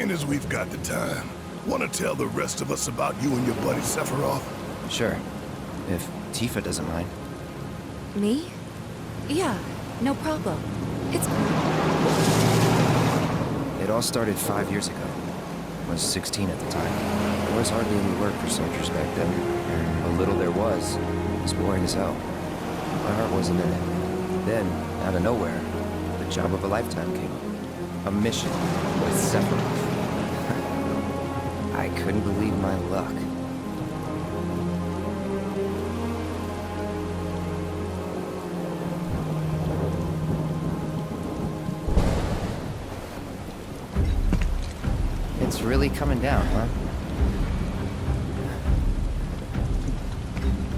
Seeing as we've got the time, want to tell the rest of us about you and your buddy Sephiroth? Sure. If Tifa doesn't mind. Me? Yeah, no problem. It's cool. It all started 5 years ago. I was 16 at the time. There was hardly any work for soldiers back then. And what little there was boring as hell. My heart wasn't in it. Then, out of nowhere, the job of a lifetime came up. A mission with Sephiroth. I couldn't believe my luck. It's really coming down, huh?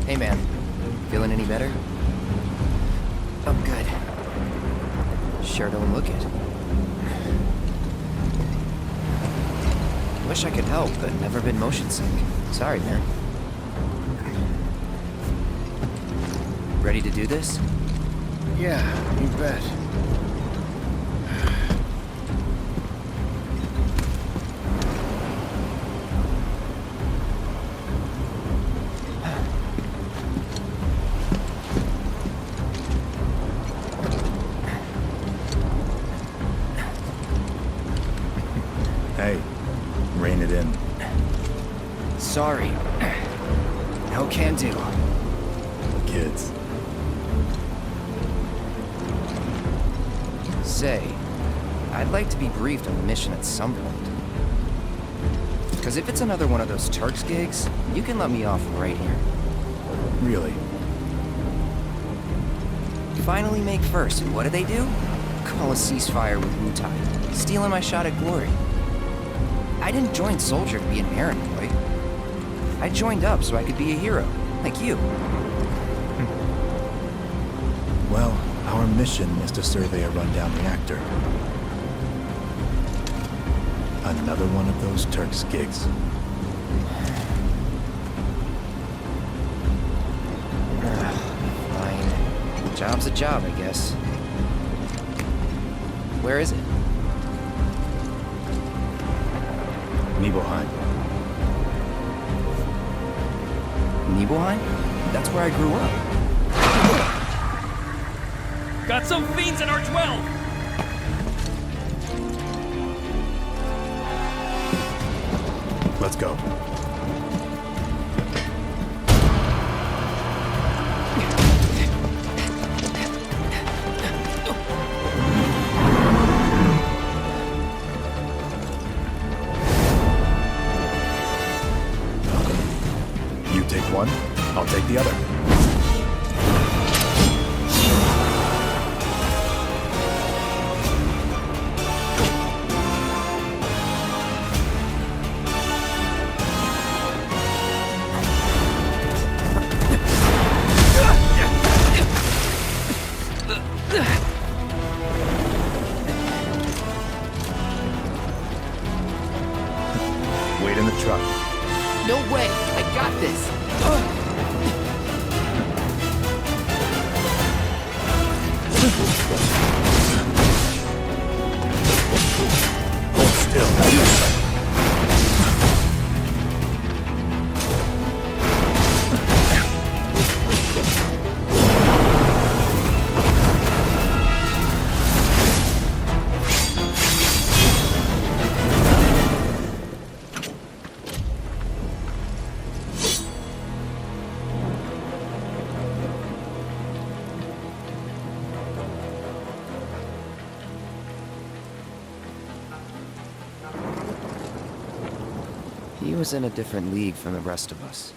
Hey man, feeling any better? Oh good. Sure don't look it. Wish I could help, but never been motion sick. Sorry, man. Ready to do this? Yeah, you bet. Hey, rein it in. Sorry. No can do. Kids. Say, I'd like to be briefed on the mission at some point. Because if it's another one of those Turks gigs, you can let me off right here. Really? Finally make first, and what do? Call a ceasefire with Wu-Tai, stealing my shot at glory. I didn't join Soldier to be an errand boy. I joined up so I could be a hero, like you. Well, our mission is to survey a rundown reactor. Another one of those Turks gigs. Fine. Job's a job, I guess. Where is it? Nibelheim. Nibelheim? That's where I grew up. Got some fiends in R12! Let's go. You take one, I'll take the other. Wait in the truck. No way! I got this! Hold still. He was in a different league from the rest of us.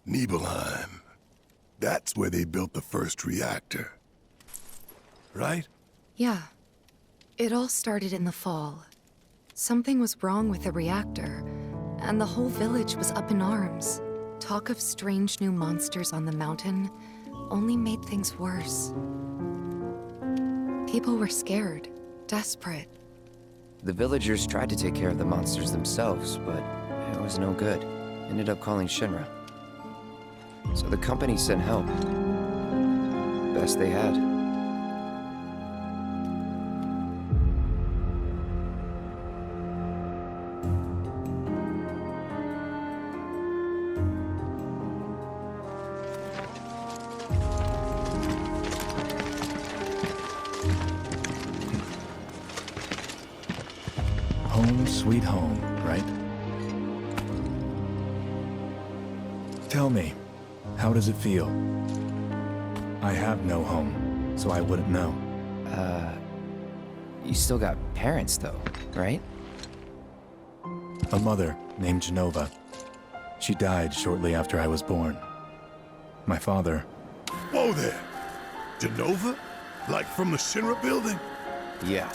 Nibelheim. That's where they built the first reactor. Right? Yeah. It all started in the fall. Something was wrong with the reactor, and the whole village was up in arms. Talk of strange new monsters on the mountain only made things worse. People were scared, desperate. The villagers tried to take care of the monsters themselves, but it was no good. Ended up calling Shinra. So the company sent help. Best they had. Home sweet home, right? Tell me, how does it feel? I have no home, so I wouldn't know. You still got parents though, right? A mother named Genova. She died shortly after I was born. My father... Whoa there! Genova? Like from the Shinra building? Yeah.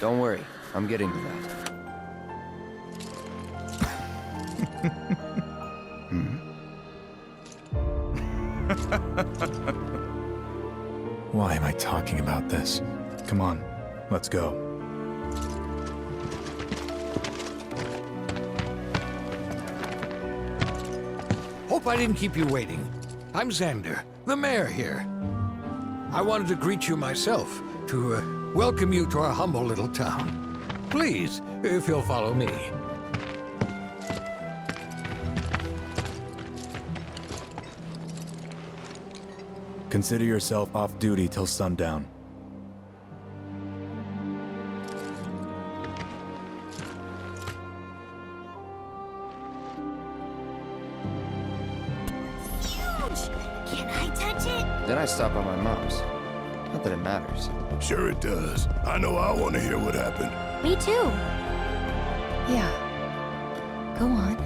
Don't worry, I'm getting to that. Why am I talking about this? Come on, let's go. Hope I didn't keep you waiting. I'm Xander, the mayor here. I wanted to greet you myself, to welcome you to our humble little town. Please, if you'll follow me. Consider yourself off duty till sundown. Huge! Can I touch it? Then I stop by my mom's. Not that it matters. Sure it does. I know I want to hear what happened. Me too. Yeah. Go on.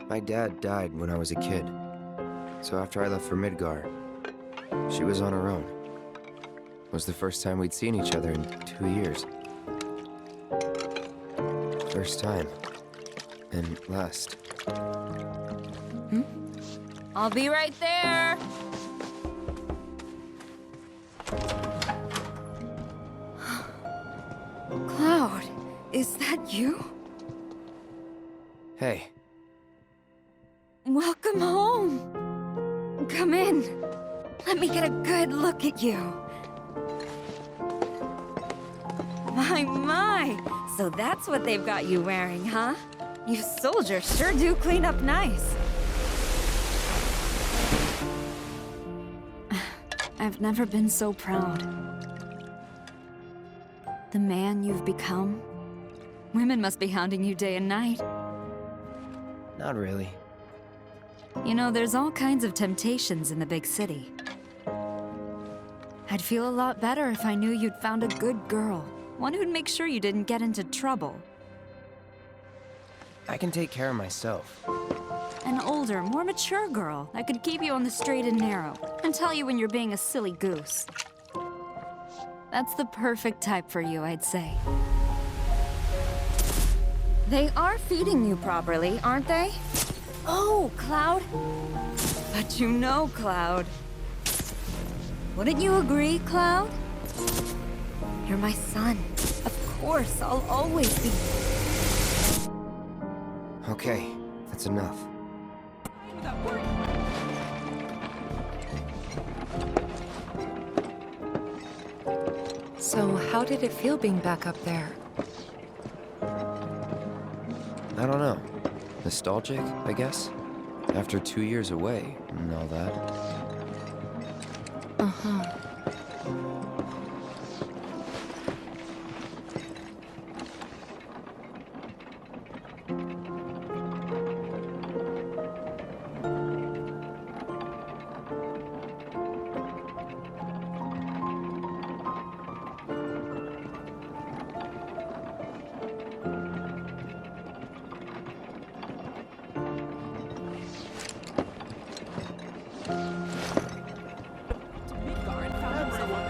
My dad died when I was a kid. So after I left for Midgar, she was on her own. It was the first time we'd seen each other in 2 years. First time. And last. I'll be right there. Cloud, is that you? Hey, Welcome home. Come in. Let me get a good look at you. My. So that's what they've got you wearing, huh? You soldiers sure do clean up nice. I've never been so proud. The man you've become. Women must be hounding you day and night. not really. You know, there's all kinds of temptations in the big city. I'd feel a lot better if I knew you'd found a good girl. One who'd make sure you didn't get into trouble. I can take care of myself. An older, more mature girl that could keep you on the straight and narrow and tell you when you're being a silly goose. That's the perfect type for you, I'd say. They are feeding you properly, aren't they? Oh, Cloud. But you know, Cloud. Wouldn't you agree, Cloud? You're my son. Of course, I'll always be. Okay, that's enough. So, how did it feel being back up there? I don't know. Nostalgic, I guess? After 2 years away and all that. Uh-huh.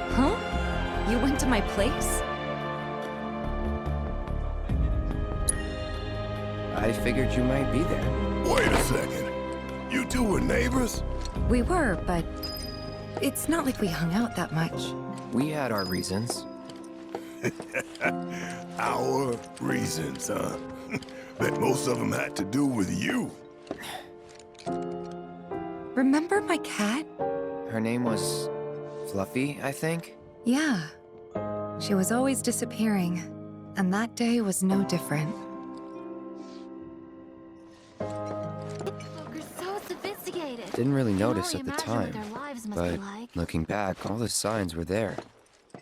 Huh? You went to my place? I figured you might be there. Wait a second. You two were neighbors? We were, but It's not like we hung out that much. We had our reasons. Our reasons, huh? Bet most of them had to do with you. Remember my cat? Her name was Fluffy, I think? Yeah. She was always disappearing, and that day was no different. Folk are so sophisticated. Didn't really Can notice only at the imagine what time, their lives must but be like. looking back, all the signs were there.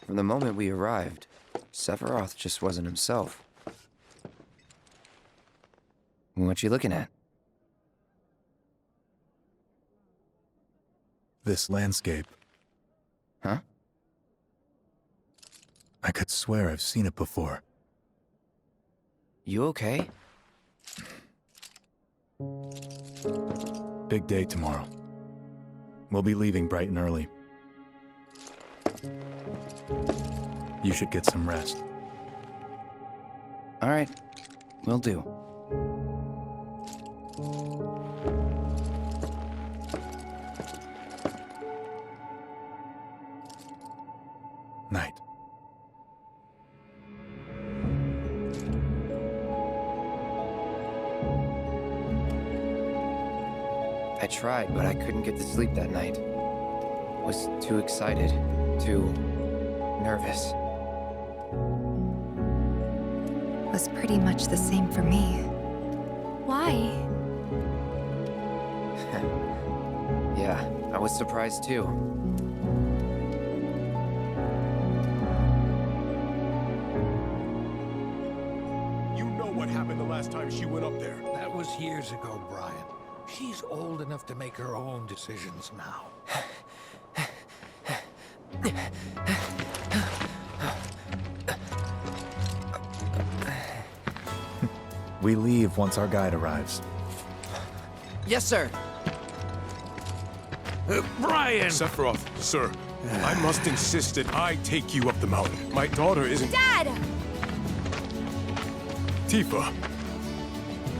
From the moment we arrived, Sephiroth just wasn't himself. What you looking at? This landscape. Huh? I could swear I've seen it before. You okay? Big day tomorrow. We'll be leaving bright and early. You should get some rest. All right, will do. Night. I tried, but I couldn't get to sleep that night. Was too excited, too nervous. Was pretty much the same for me. Why? Yeah, I was surprised too. You know what happened the last time she went up there. That was years ago, Brian. She's old enough to make her own decisions now. We leave once our guide arrives. Yes, sir. Brian! Sephiroth, sir, I must insist that I take you up the mountain. My daughter isn't... Dad! Tifa,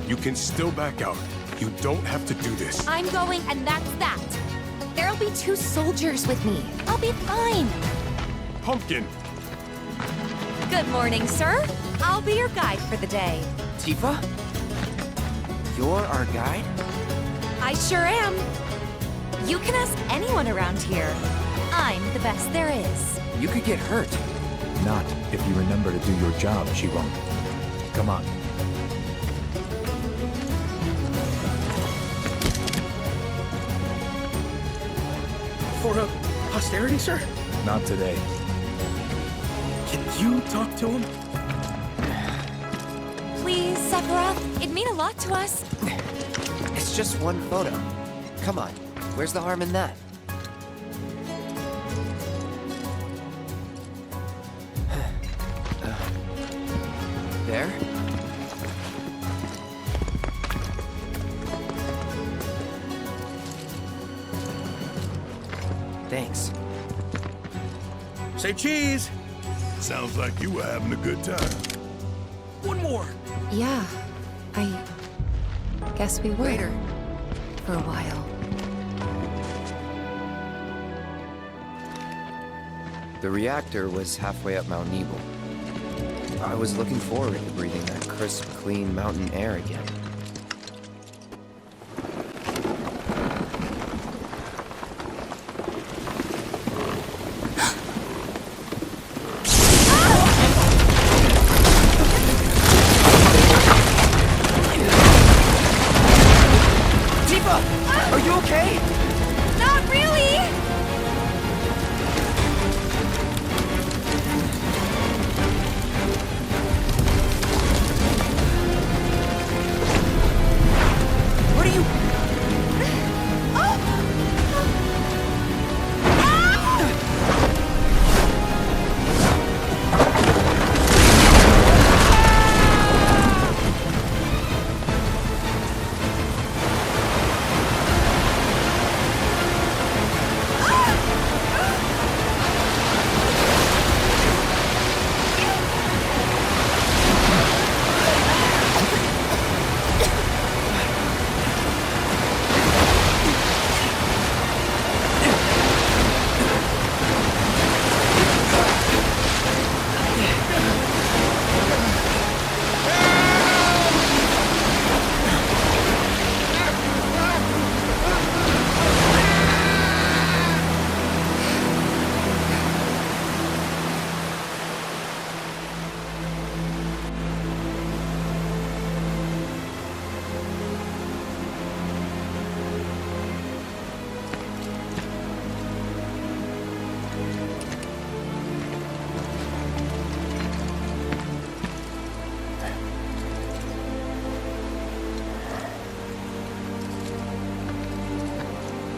you can still back out. You don't have to do this. I'm going, and that's that. There'll be 2 soldiers with me. I'll be fine. Pumpkin, Good morning, sir. I'll be your guide for the day. Tifa? You're our guide? I sure am. You can ask anyone around here. I'm the best there is. You could get hurt. Not if you remember to do your job, she won't. Come on. For posterity, sir? Not today. Can you talk to him? Please, Sephiroth. It'd mean a lot to us. It's just one photo. Come on, where's the harm in that? There? Thanks. Say cheese! sounds like you were having a good time. One more! Yeah, I guess we were. Later. For a while. The reactor was halfway up Mount Nibel. I was looking forward to breathing that crisp, clean mountain air again. Tifa! Are you okay? Not really!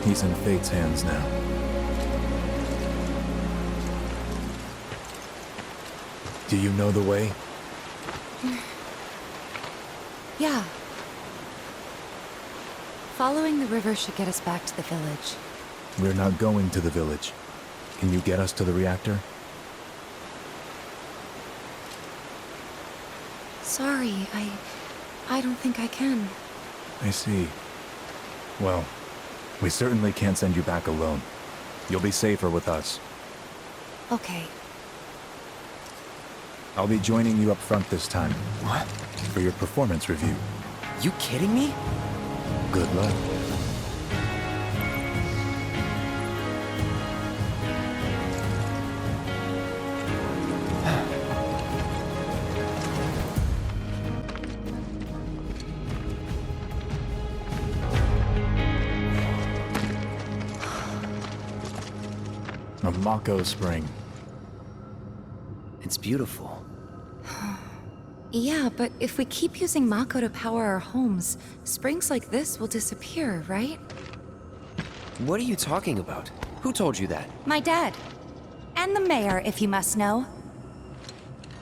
He's in Fate's hands now. Do you know the way? Yeah. Following the river should get us back to the village. We're not going to the village. Can you get us to the reactor? Sorry, I don't think I can. I see. Well, we certainly can't send you back alone. You'll be safer with us. Okay. I'll be joining you up front this time. What? For your performance review. You kidding me? Good luck. A Mako spring. It's beautiful. Yeah, but if we keep using Mako to power our homes, springs like this will disappear, right? What are you talking about? Who told you that? My dad. And the mayor, if you must know.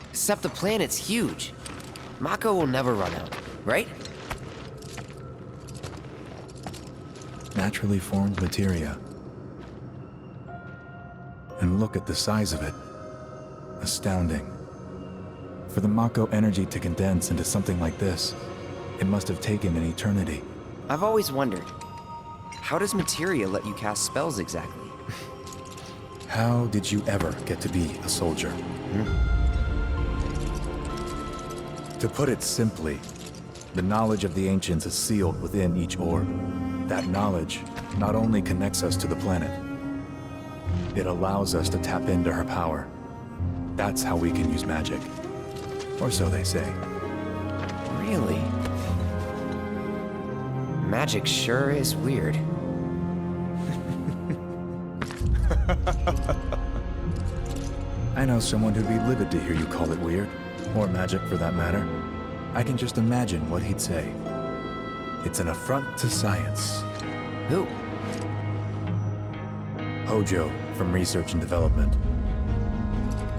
Except the planet's huge. Mako will never run out, right? Naturally formed materia. And look at the size of it. Astounding. For the Mako energy to condense into something like this, it must have taken an eternity. I've always wondered, how does materia let you cast spells exactly? How did you ever get to be a soldier? To put it simply, the knowledge of the ancients is sealed within each orb. That knowledge not only connects us to the planet, it allows us to tap into her power. That's how we can use magic. Or so they say. Really? Magic sure is weird. I know someone who'd be livid to hear you call it weird, or magic for that matter. I can just imagine what he'd say. It's an affront to science. Who? Hojo, from Research and Development.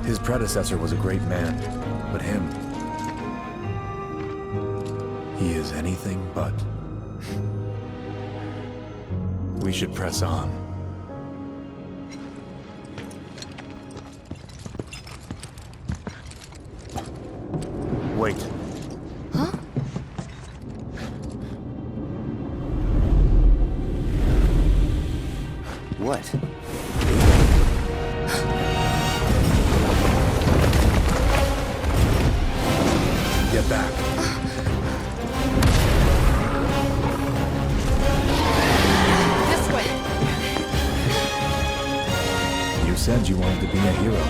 His predecessor was a great man, but him... he is anything but. We should press on. Wait. Huh? What? Get back. This way. You said you wanted to be a hero.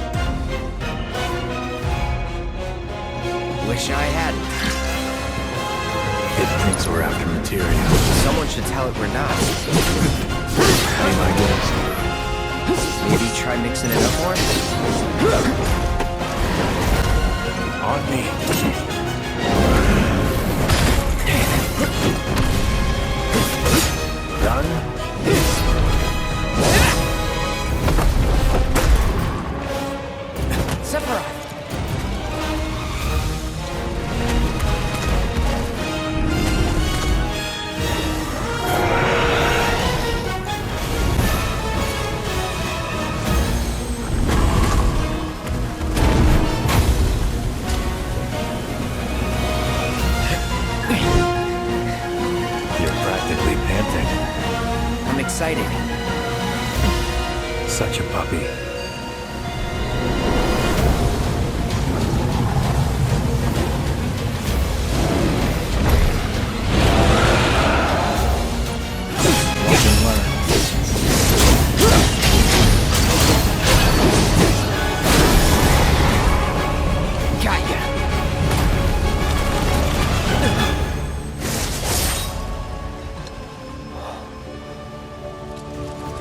Wish I hadn't. It thinks we're after materia. Someone should tell it we're not. Be my guest. Maybe try mixing it up more? On me. Done? Sephiroth! Excited. Such a puppy. Watch and learn. Got ya.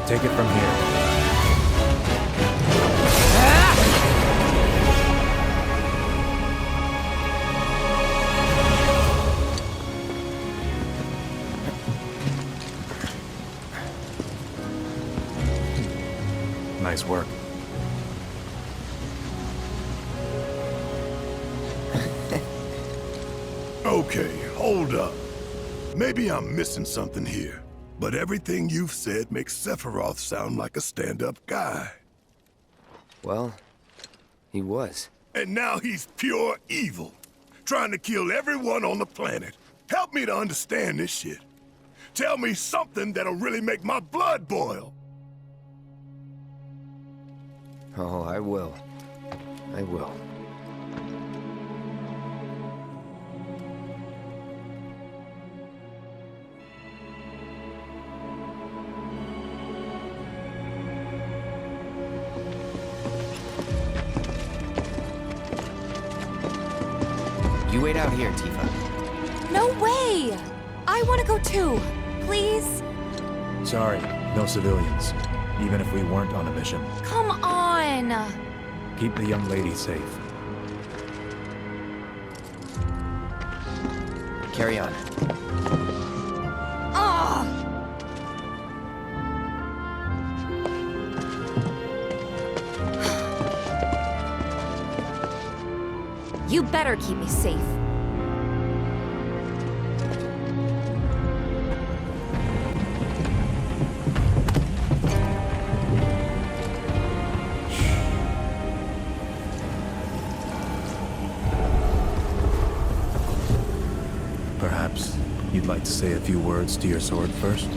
Take it from here. Nice work. Okay, hold up. Maybe I'm missing something here, but everything you've said makes Sephiroth sound like a stand-up guy. Well, he was. And now he's pure evil, trying to kill everyone on the planet. Help me to understand this shit. Tell me something that'll really make my blood boil. Oh, I will. I will. You wait out here, Tifa. No way! I want to go too. Please? Sorry, no civilians. Even if we weren't on a mission. Come on! Keep the young lady safe. Carry on. Ah! You better keep me safe. Perhaps you'd like to say a few words to your sword first?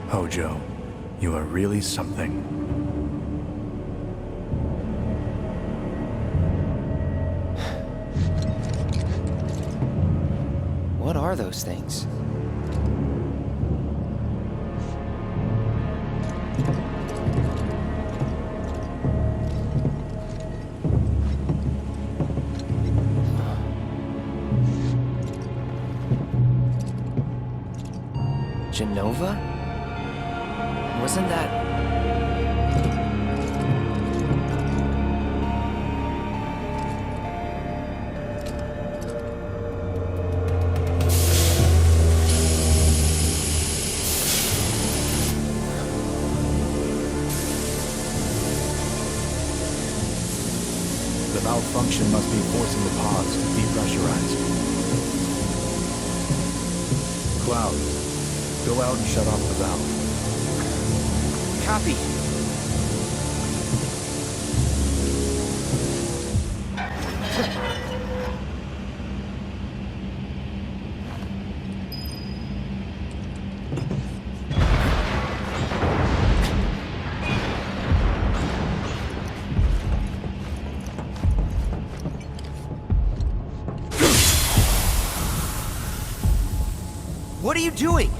Hojo, you are really something. What are those things? Genova? Wasn't that... The malfunction must be forcing the pods to depressurize. Cloud, go out and shut off the valve. Copy. What are you doing?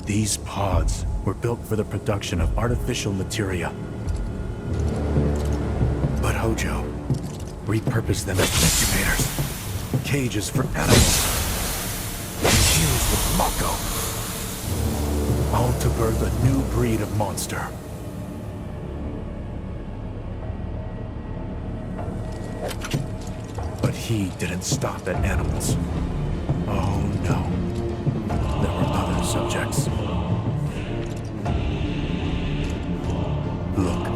These pods were built for the production of artificial materia. But Hojo repurposed them as incubators, cages for animals, infused with Mako, all to birth a new breed of monster. But he didn't stop at animals. Oh no. There were other subjects. Look.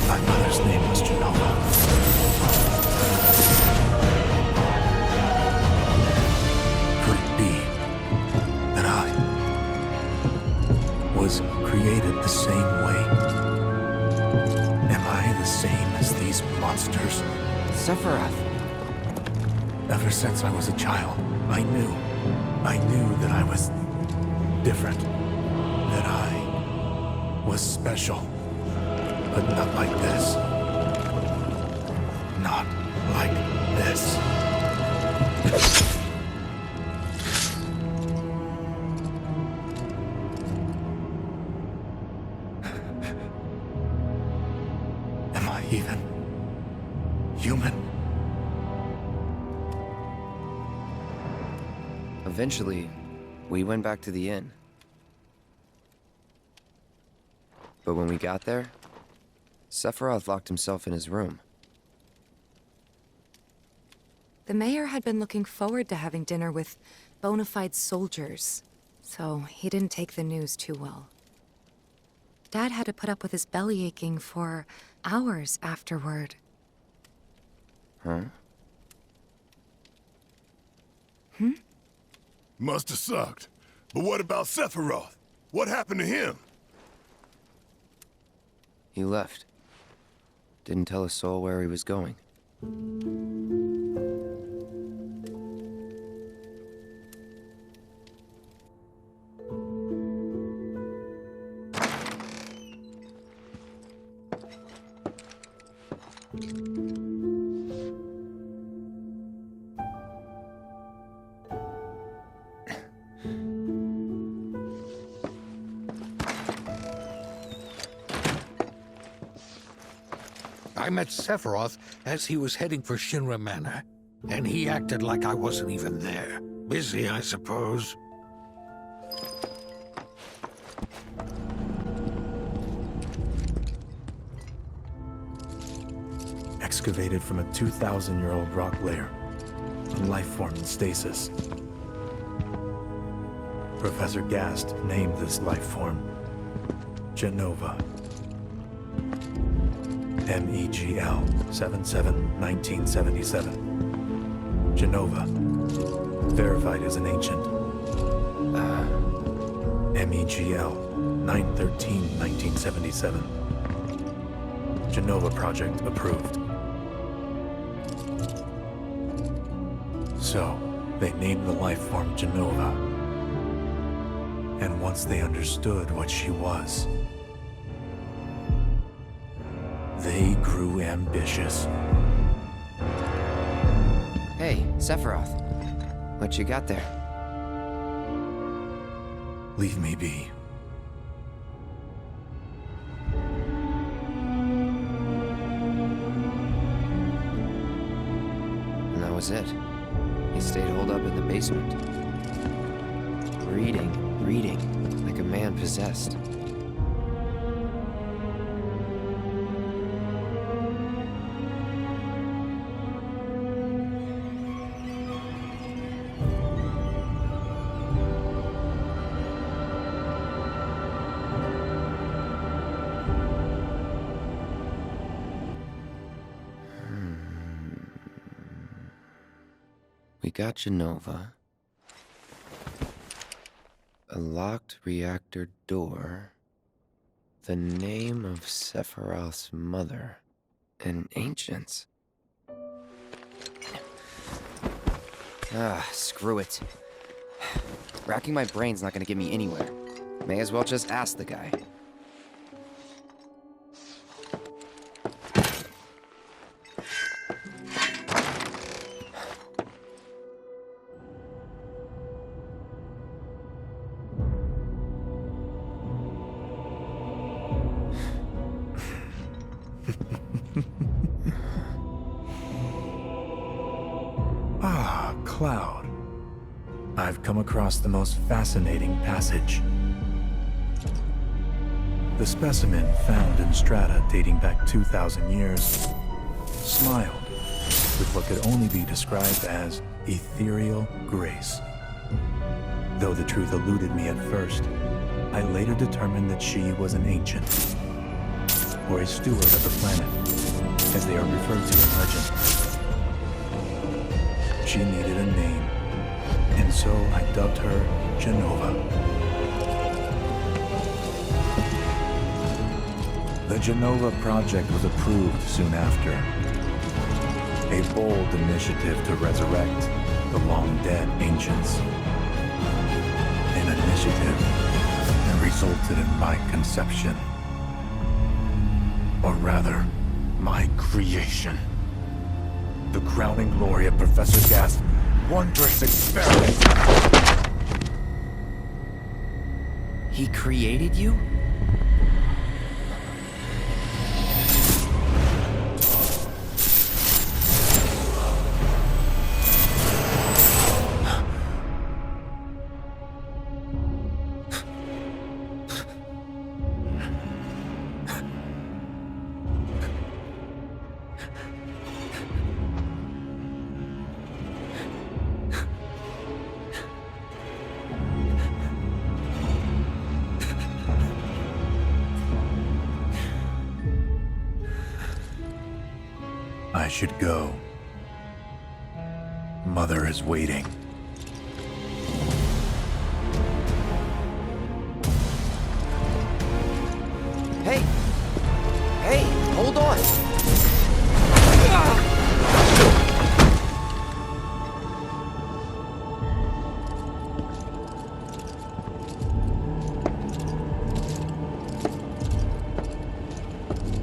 My mother's name was Genova. Sephiroth. Ever since I was a child, I knew that I was different. That I was special. But not like this. Not like this. Am I even human? Eventually, we went back to the inn. But when we got there, Sephiroth locked himself in his room. The mayor had been looking forward to having dinner with bona fide soldiers, so he didn't take the news too well. Dad had to put up with his belly aching for hours afterward. Huh? Must have sucked. But what about Sephiroth? What happened to him? He left. Didn't tell a soul where he was going. I met Sephiroth as he was heading for Shinra Manor, and he acted like I wasn't even there. Busy, I suppose. Excavated from a 2,000-year-old rock layer, a life form in stasis. Professor Gast named this life form Jenova. MEGL 77-1977. Jenova. Verified as an ancient. MEGL 9/13/1977. Jenova project approved. So, they named the life form Jenova. And once they understood what she was, they grew ambitious. Hey, Sephiroth. What you got there? Leave me be. And that was it. He stayed holed up in the basement. Reading, like a man possessed. We got Jenova. A locked reactor door. The name of Sephiroth's mother. And ancients. Screw it. Racking my brain's not gonna get me anywhere. May as well just ask the guy. Cloud. I've come across the most fascinating passage. The specimen found in strata dating back 2,000 years smiled with what could only be described as ethereal grace. Though the truth eluded me at first, I later determined that she was an ancient, or a steward of the planet, as they are referred to in legend. She needed a name, and so I dubbed her Jenova. The Jenova project was approved soon after. A bold initiative to resurrect the long-dead ancients. An initiative that resulted in my conception. Or rather, my creation. The crowning glory of Professor Gast's wondrous experiment. He created you? I should go. Mother is waiting. Hey! Hey, hold on!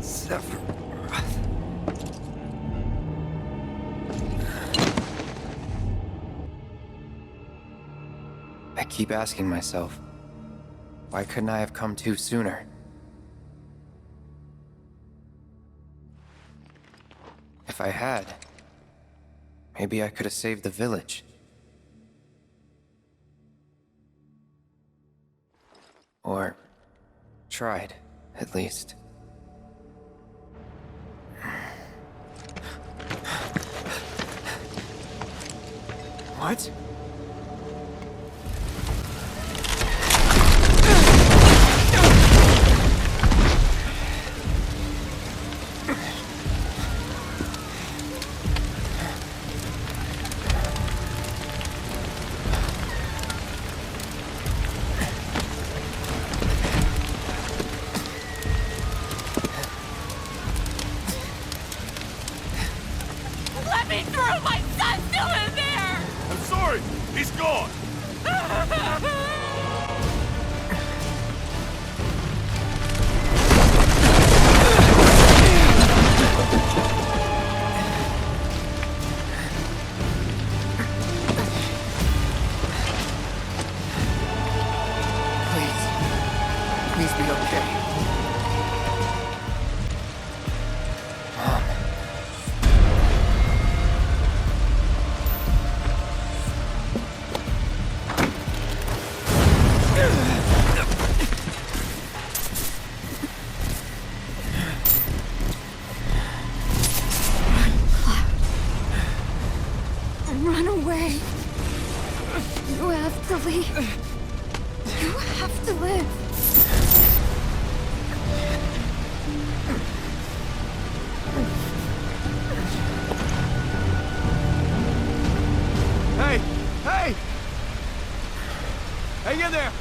Sephiroth. I keep asking myself, why couldn't I have come to sooner? If I had, maybe I could have saved the village. Or tried, at least. What? Let me through! My son's still in there! I'm sorry! He's gone! Please be okay. Mom. Run away. You have to leave. You have to live. Hey! Hey! Hang in there!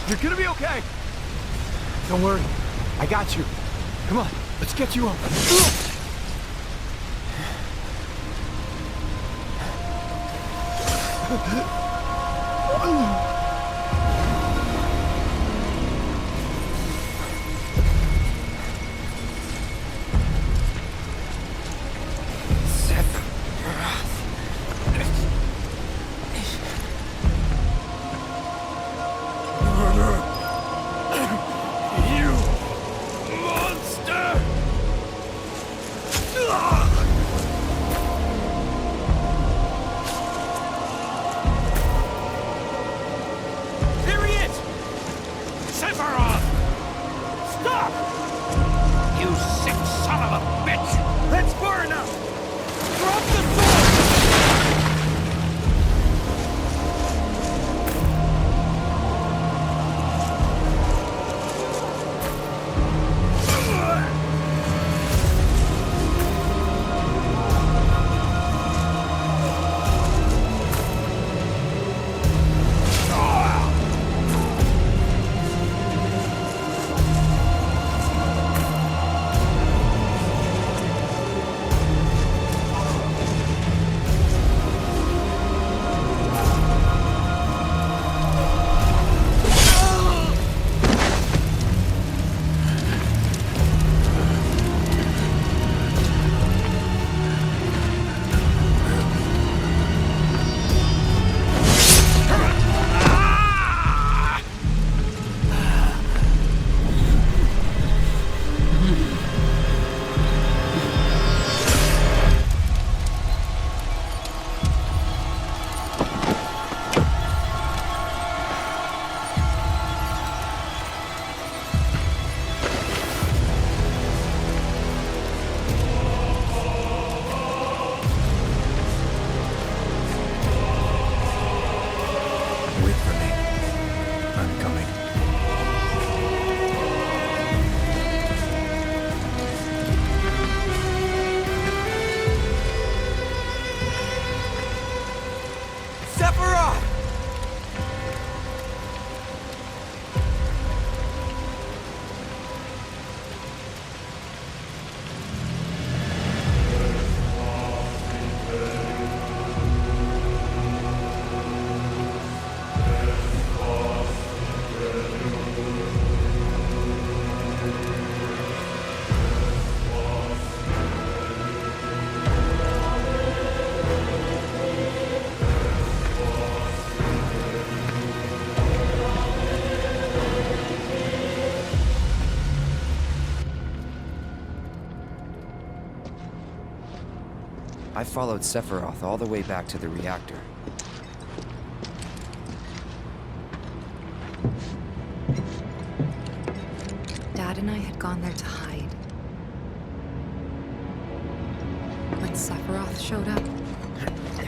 You're gonna be okay! Don't worry. I got you. Come on, let's get you up. followed Sephiroth all the way back to the reactor. Dad and I had gone there to hide. When Sephiroth showed up,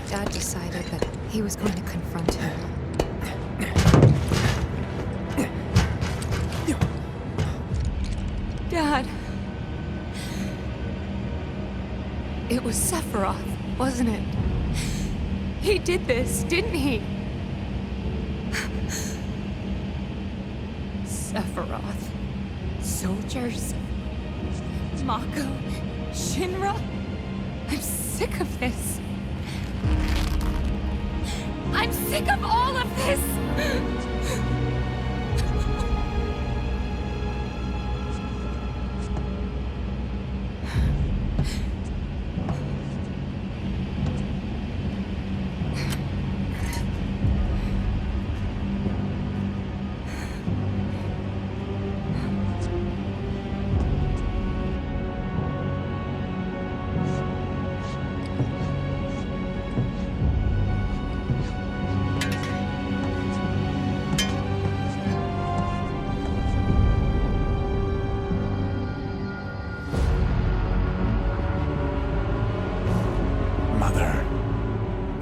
Dad decided that he was going to confront him. Dad! It was Sephiroth, wasn't it? He did this, didn't he? Sephiroth. Soldiers. Mako. Shinra. I'm sick of this. I'm sick of all of this!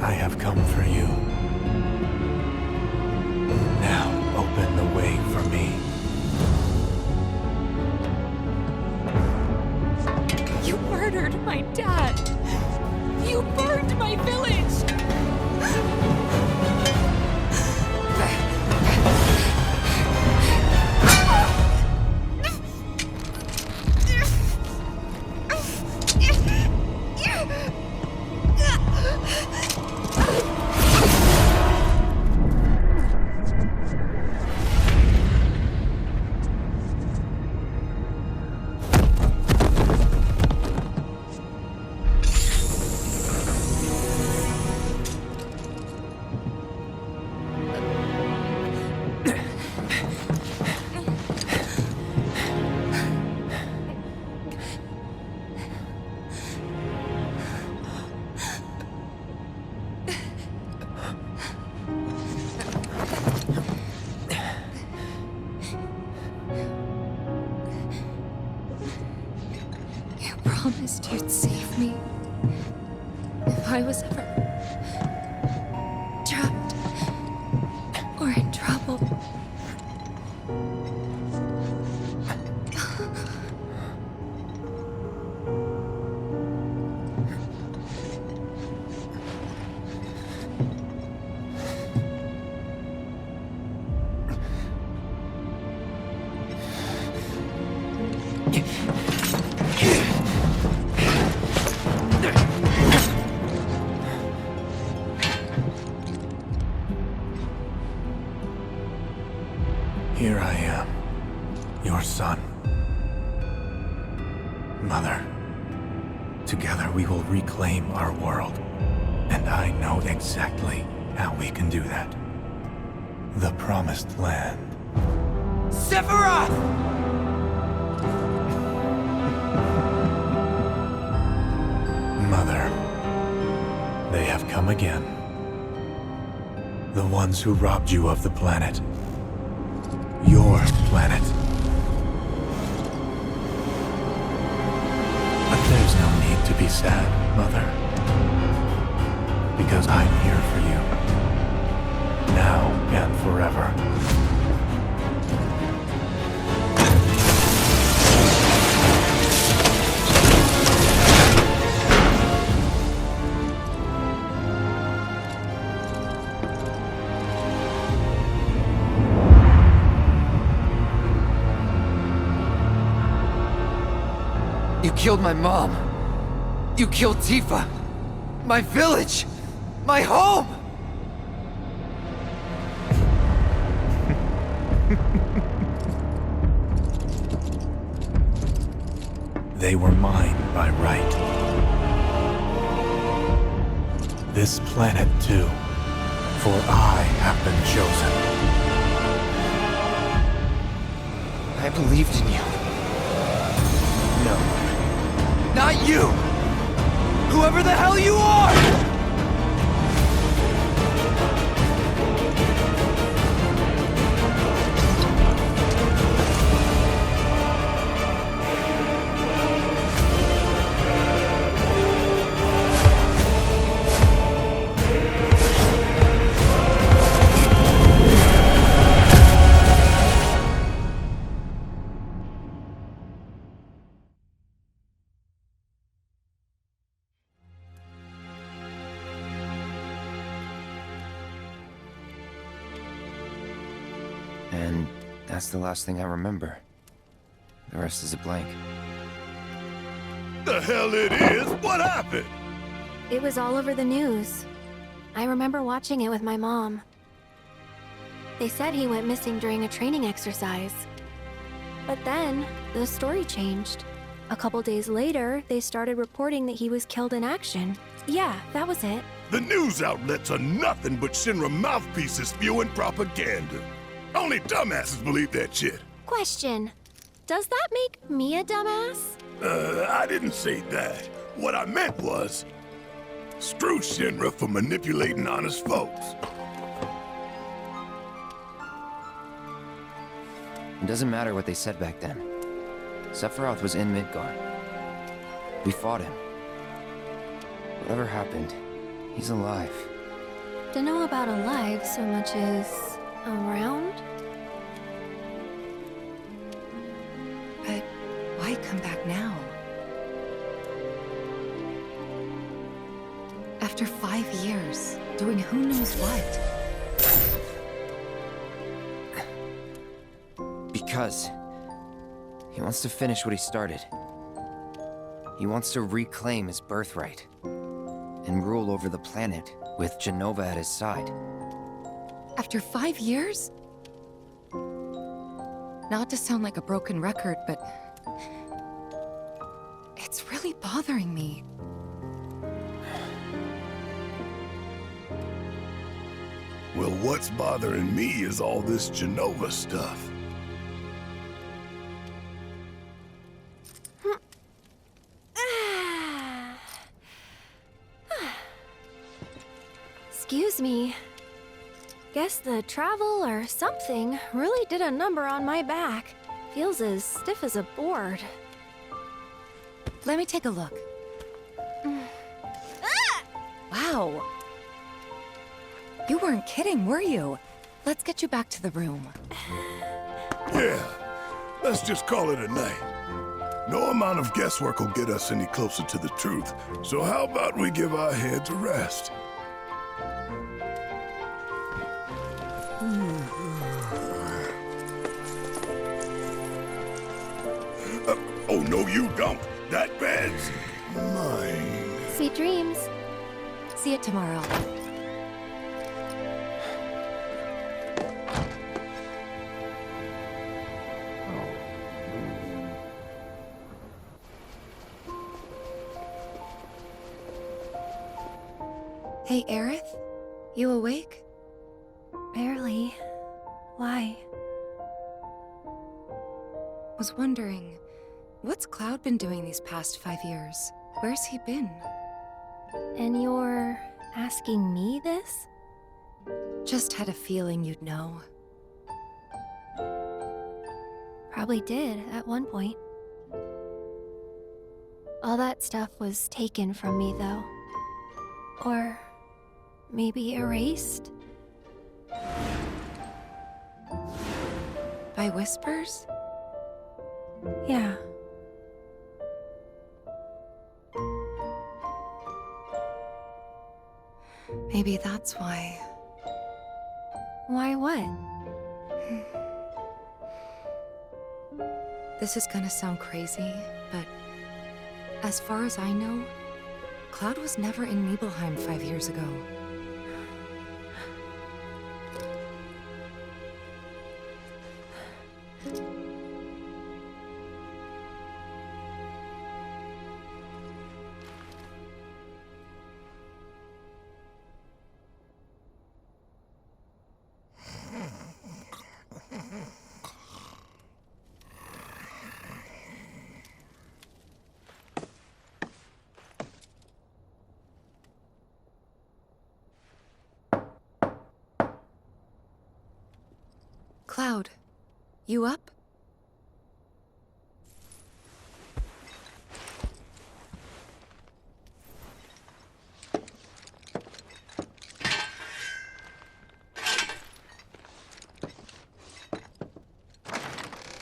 I have come for you. Now open the way for me. You murdered my dad! You burned my village! Promised you'd save me if I was ever trapped or in trouble. Here I am, your son. Mother, together we will reclaim our world. And I know exactly how we can do that. The Promised Land. Sephiroth! Mother, they have come again. The ones who robbed you of the planet. Your planet. But there's no need to be sad, Mother. Because I'm here for you. Now and forever. You killed my mom. You killed Tifa. My village. My home. They were mine by right. This planet too, for I have been chosen. I believed in you. No. Not you! Whoever the hell you are! And that's the last thing I remember. The rest is a blank. The hell it is? What happened? It was all over the news. I remember watching it with my mom. They said he went missing during a training exercise. But then, the story changed. A couple days later, they started reporting that he was killed in action. Yeah, that was it. The news outlets are nothing but Shinra mouthpieces spewing propaganda. Only dumbasses believe that shit. Question. Does that make me a dumbass? I didn't say that. What I meant was, screw Shinra for manipulating honest folks. It doesn't matter what they said back then. Sephiroth was in Midgard. We fought him. Whatever happened, he's alive. Don't know about alive so much as around? But why come back now? After 5 years, doing who knows what? Because he wants to finish what he started. He wants to reclaim his birthright and rule over the planet with Jenova at his side. After 5 years? Not to sound like a broken record, but it's really bothering me. Well, what's bothering me is all this Jenova stuff. Excuse me. Guess the travel or something really did a number on my back. Feels as stiff as a board. Let me take a look. Wow. You weren't kidding, were you? Let's get you back to the room. Yeah, let's just call it a night. No amount of guesswork will get us any closer to the truth, so how about we give our heads a rest? Oh, no you don't. That bed's mine. Sweet dreams. See you tomorrow. Hey, Aerith? You awake? Barely. Why? Was wondering, what's Cloud been doing these past 5 years? Where's he been? And you're asking me this? Just had a feeling you'd know. Probably did at one point. All that stuff was taken from me, though. Or maybe erased? By whispers? Yeah. Maybe that's why. Why what? This is gonna sound crazy, but as far as I know, Cloud was never in Nibelheim 5 years ago. You up?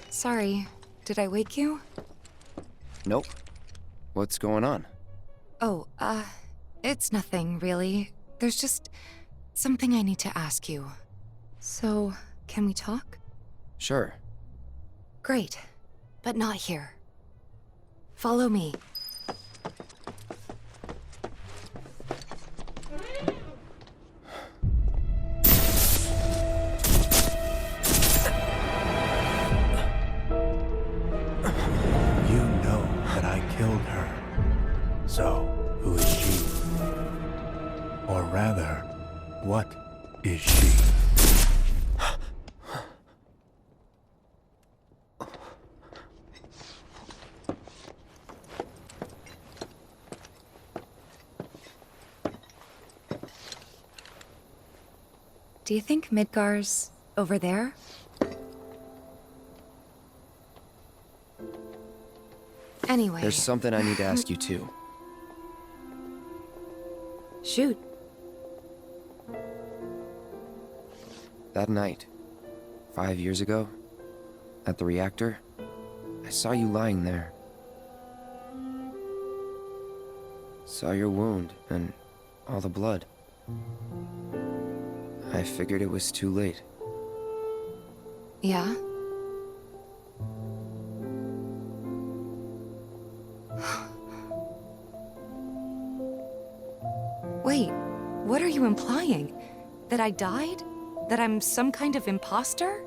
Sorry, did I wake you? Nope. What's going on? Oh, it's nothing, really. There's just something I need to ask you. So, can we talk? Sure. Great, but not here. Follow me. You know that I killed her. So, who is she? Or rather, what is she? Do you think Midgar's over there? Anyway. There's something I need to ask you too. Shoot. That night, 5 years ago, at the reactor, I saw you lying there. Saw your wound and all the blood. I figured it was too late. Yeah? Wait, what are you implying? That I died? That I'm some kind of imposter?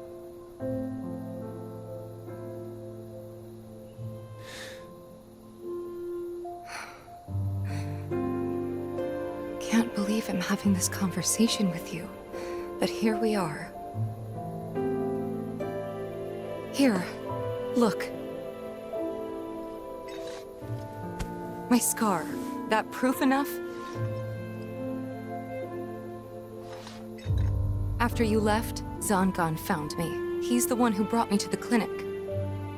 Can't believe I'm having this conversation with you, but here we are. Here, look. My scar. That proof enough? After you left, Zangan found me. He's the one who brought me to the clinic.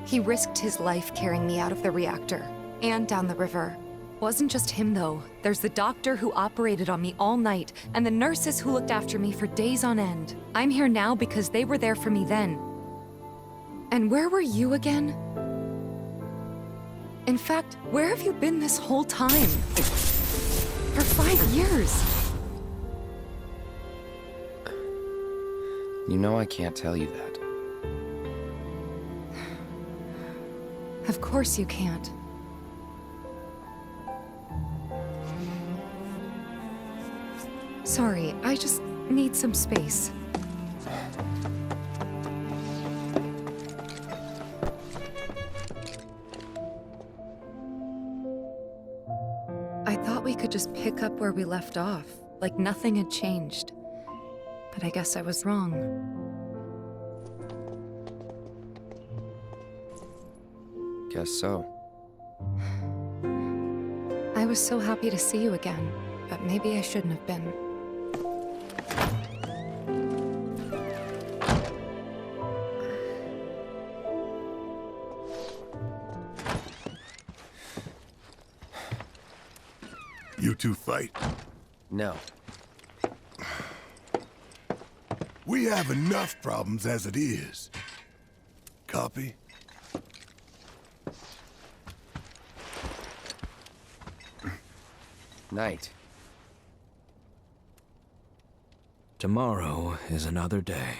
He risked his life carrying me out of the reactor, and down the river. Wasn't just him, though. There's the doctor who operated on me all night, and the nurses who looked after me for days on end. I'm here now because they were there for me then. And where were you again? In fact, where have you been this whole time? For 5 years. You know I can't tell you that. Of course you can't. Sorry, I just need some space. I thought we could just pick up where we left off, like nothing had changed. But I guess I was wrong. Guess so. I was so happy to see you again, but maybe I shouldn't have been. You two fight. No. We have enough problems as it is. Copy? Night. Tomorrow is another day.